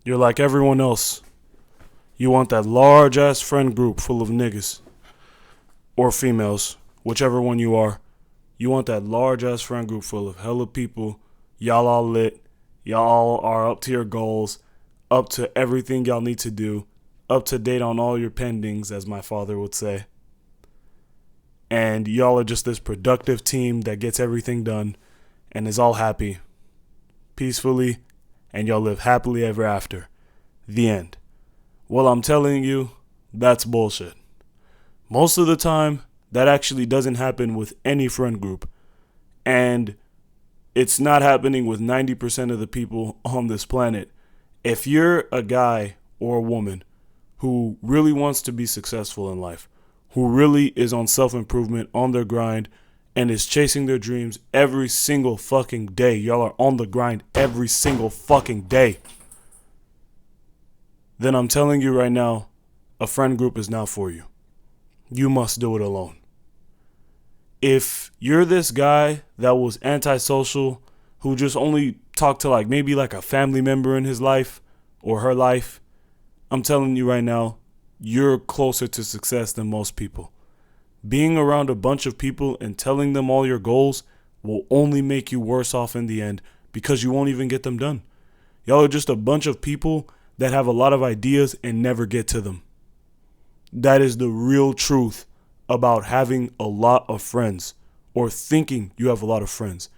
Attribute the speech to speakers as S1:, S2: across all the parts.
S1: You're like everyone else. You want that large ass friend group full of niggas or females, whichever one you are. You want that large ass friend group full of hella people. Y'all all lit. Y'all all are up to your goals, up to everything y'all need to do, up to date on all your pendings, as my father would say. And y'all are just this productive team that gets everything done and is all happy, peacefully, and y'all live happily ever after. The end. Well, I'm telling you, that's bullshit. Most of the time, that actually doesn't happen with any friend group. And it's not happening with 90% of the people on this planet. If you're a guy or a woman who really wants to be successful in life, who really is on self-improvement, on their grind, and is chasing their dreams every single fucking day. Y'all are on the grind every single fucking day. Then I'm telling you right now, a friend group is not for you. You must do it alone. If you're this guy that was antisocial, who just only talked to maybe a family member in his life or her life, I'm telling you right now, you're closer to success than most people. Being around a bunch of people and telling them all your goals will only make you worse off in the end because you won't even get them done. Y'all are just a bunch of people that have a lot of ideas and never get to them. That is the real truth about having a lot of friends or thinking you have a lot of friends.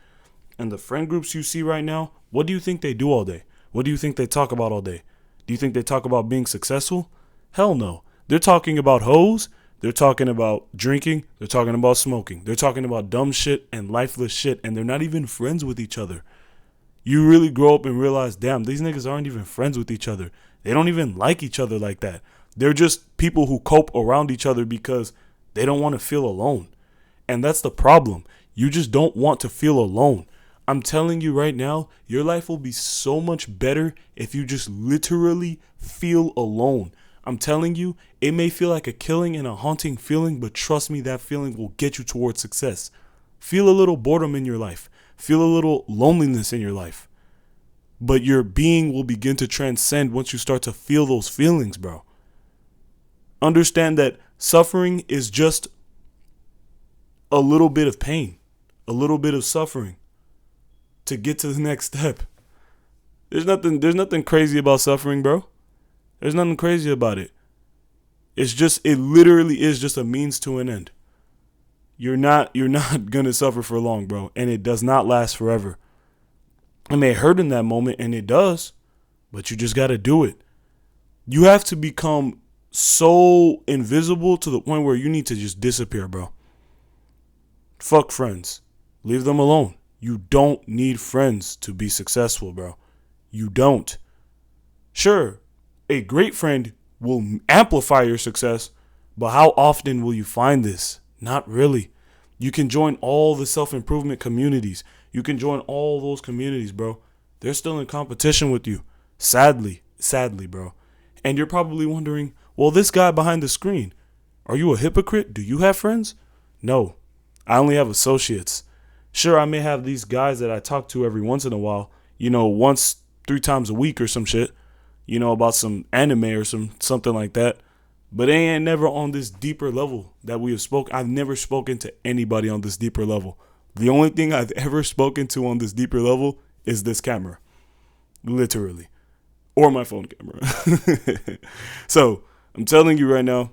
S1: And the friend groups you see right now, what do you think they do all day? What do you think they talk about all day? Do you think they talk about being successful? Hell no. They're talking about hoes. They're talking about drinking. They're talking about smoking. They're talking about dumb shit and lifeless shit. And they're not even friends with each other. You really grow up and realize, damn, these niggas aren't even friends with each other. They don't even like each other like that. They're just people who cope around each other because they don't want to feel alone. And that's the problem. You just don't want to feel alone. I'm telling you right now, your life will be so much better if you just literally feel alone. I'm telling you, it may feel like a killing and a haunting feeling, but trust me, that feeling will get you towards success. Feel a little boredom in your life. Feel a little loneliness in your life. But your being will begin to transcend once you start to feel those feelings, bro. Understand that suffering is just a little bit of pain, a little bit of suffering to get to the next step. There's nothing crazy about suffering, bro. There's nothing crazy about it. It literally is just a means to an end. You're not gonna suffer for long, bro, and it does not last forever. It may hurt in that moment, and it does, but you just gotta do it. You have to become so invisible to the point where you need to just disappear, bro. Fuck friends. Leave them alone. You don't need friends to be successful, bro. You don't. Sure, a great friend will amplify your success, but how often will you find this? Not really. You can join all the self-improvement communities. You can join all those communities, bro. They're still in competition with you. Sadly, bro. And you're probably wondering, well, this guy behind the screen, are you a hypocrite? Do you have friends? No, I only have associates. Sure, I may have these guys that I talk to every once in a while, once 3 times a week or some shit, about some anime or something like that. But they ain't never on this deeper level that we have spoken. I've never spoken to anybody on this deeper level. The only thing I've ever spoken to on this deeper level is this camera. Literally. Or my phone camera. So, I'm telling you right now,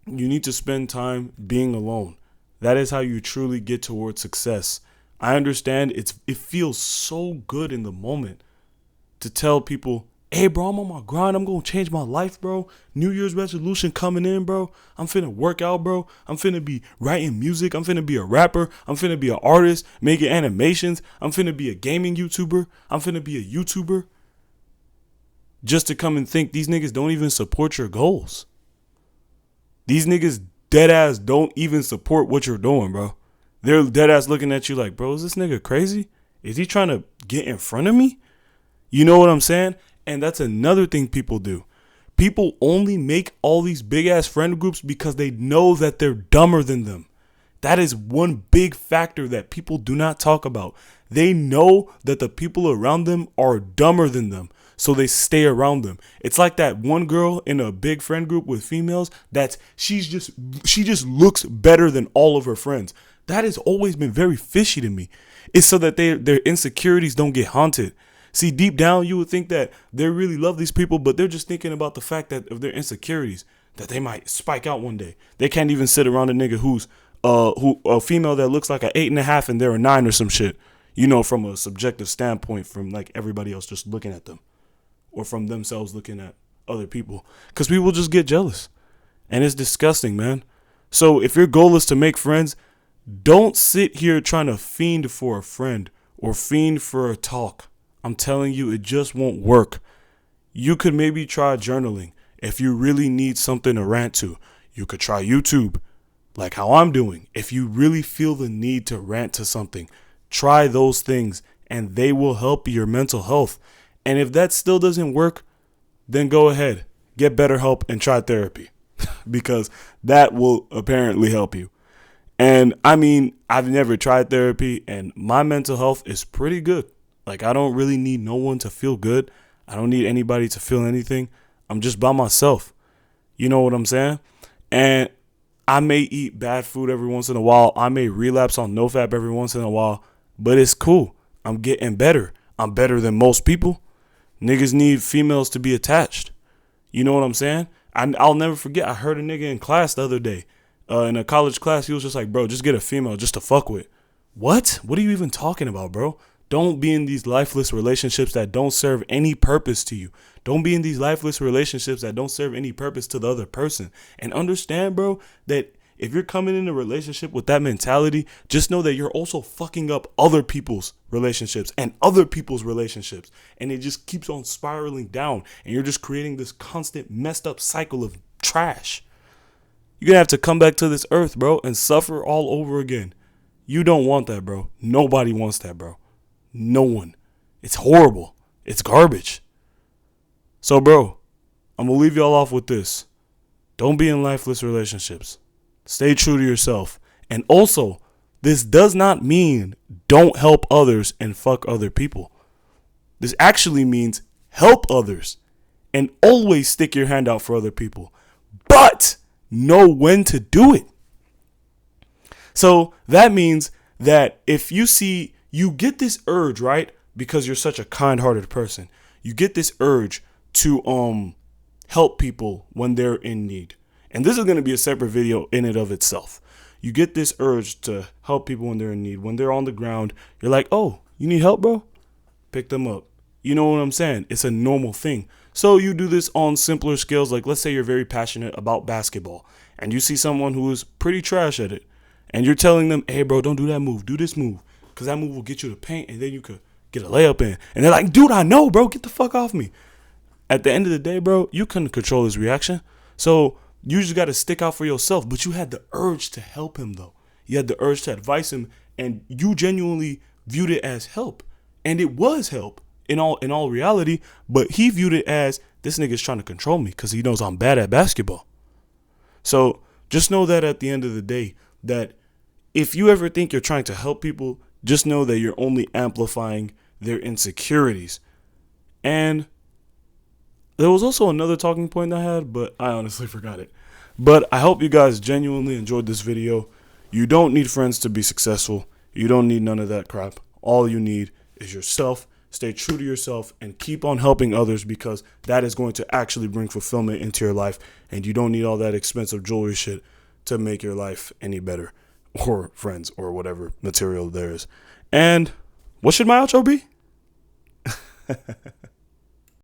S1: you need to spend time being alone. That is how you truly get towards success. I understand it feels so good in the moment to tell people, hey, bro, I'm on my grind. I'm going to change my life, bro. New Year's resolution coming in, bro. I'm finna work out, bro. I'm finna be writing music. I'm finna be a rapper. I'm finna be an artist, making animations. I'm finna be a gaming YouTuber. I'm finna be a YouTuber. Just to come and think these niggas don't even support your goals. These niggas dead ass don't even support what you're doing, bro. They're dead ass looking at you like, bro, is this nigga crazy? Is he trying to get in front of me? You know what I'm saying? And that's another thing people do. People only make all these big ass friend groups because they know that they're dumber than them. That is one big factor that people do not talk about. They know that the people around them are dumber than them. so they stay around them. It's like that one girl in a big friend group with females that she just looks better than all of her friends. That has always been very fishy to me. It's so that their insecurities don't get haunted. See, deep down, you would think that they really love these people, but they're just thinking about the fact that of their insecurities, that they might spike out one day. They can't even sit around a nigga who's a female that looks like an 8.5 and they're a 9 or some shit. You know, from a subjective standpoint, from like everybody else just looking at them, or from themselves looking at other people, because people just get jealous, and it's disgusting, man. So if your goal is to make friends, don't sit here trying to fiend for a friend or fiend for a talk. I'm telling you, it just won't work. You could maybe try journaling. If you really need something to rant to, you could try YouTube, like how I'm doing. If you really feel the need to rant to something, try those things, and they will help your mental health. And if that still doesn't work, then go ahead, get better help and try therapy because that will apparently help you. And I mean, I've never tried therapy, and my mental health is pretty good. Like, I don't really need no one to feel good. I don't need anybody to feel anything. I'm just by myself. You know what I'm saying? And I may eat bad food every once in a while. I may relapse on NoFap every once in a while, but it's cool. I'm getting better. I'm better than most people. Niggas need females to be attached. You know what I'm saying? I'll never forget. I heard a nigga in class the other day, in a college class. He was just like, bro, just get a female just to fuck with. What? What are you even talking about, bro? Don't be in these lifeless relationships that don't serve any purpose to you. Don't be in these lifeless relationships that don't serve any purpose to the other person. And understand, bro, that if you're coming in a relationship with that mentality, just know that you're also fucking up other people's relationships and other people's relationships. And it just keeps on spiraling down. And you're just creating this constant messed up cycle of trash. You're going to have to come back to this earth, bro, and suffer all over again. You don't want that, bro. Nobody wants that, bro. No one. It's horrible. It's garbage. So, bro, I'm going to leave y'all off with this. Don't be in lifeless relationships. Stay true to yourself. And also, this does not mean don't help others and fuck other people. This actually means help others and always stick your hand out for other people. But know when to do it. So that means that if you see, you get this urge, right? Because you're such a kind-hearted person. You get this urge to help people when they're in need. And this is going to be a separate video in and of itself. You get this urge to help people when they're in need. When they're on the ground, you're like, oh, you need help, bro? Pick them up. You know what I'm saying? It's a normal thing. So you do this on simpler scales. Like, let's say you're very passionate about basketball and you see someone who is pretty trash at it. And you're telling them, hey, bro, don't do that move. Do this move. Because that move will get you to paint and then you could get a layup in. And they're like, dude, I know, bro. Get the fuck off me. At the end of the day, bro, you couldn't control his reaction. So you just got to stick out for yourself. But you had the urge to help him, though. You had the urge to advise him. And you genuinely viewed it as help. And it was help in all reality. But he viewed it as, this nigga's trying to control me because he knows I'm bad at basketball. So just know that at the end of the day, that if you ever think you're trying to help people, just know that you're only amplifying their insecurities. And there was also another talking point I had, but I honestly forgot it. But I hope you guys genuinely enjoyed this video. You don't need friends to be successful. You don't need none of that crap. All you need is yourself. Stay true to yourself and keep on helping others, because that is going to actually bring fulfillment into your life. And you don't need all that expensive jewelry shit to make your life any better, or friends, or whatever material there is. And what should my outro be?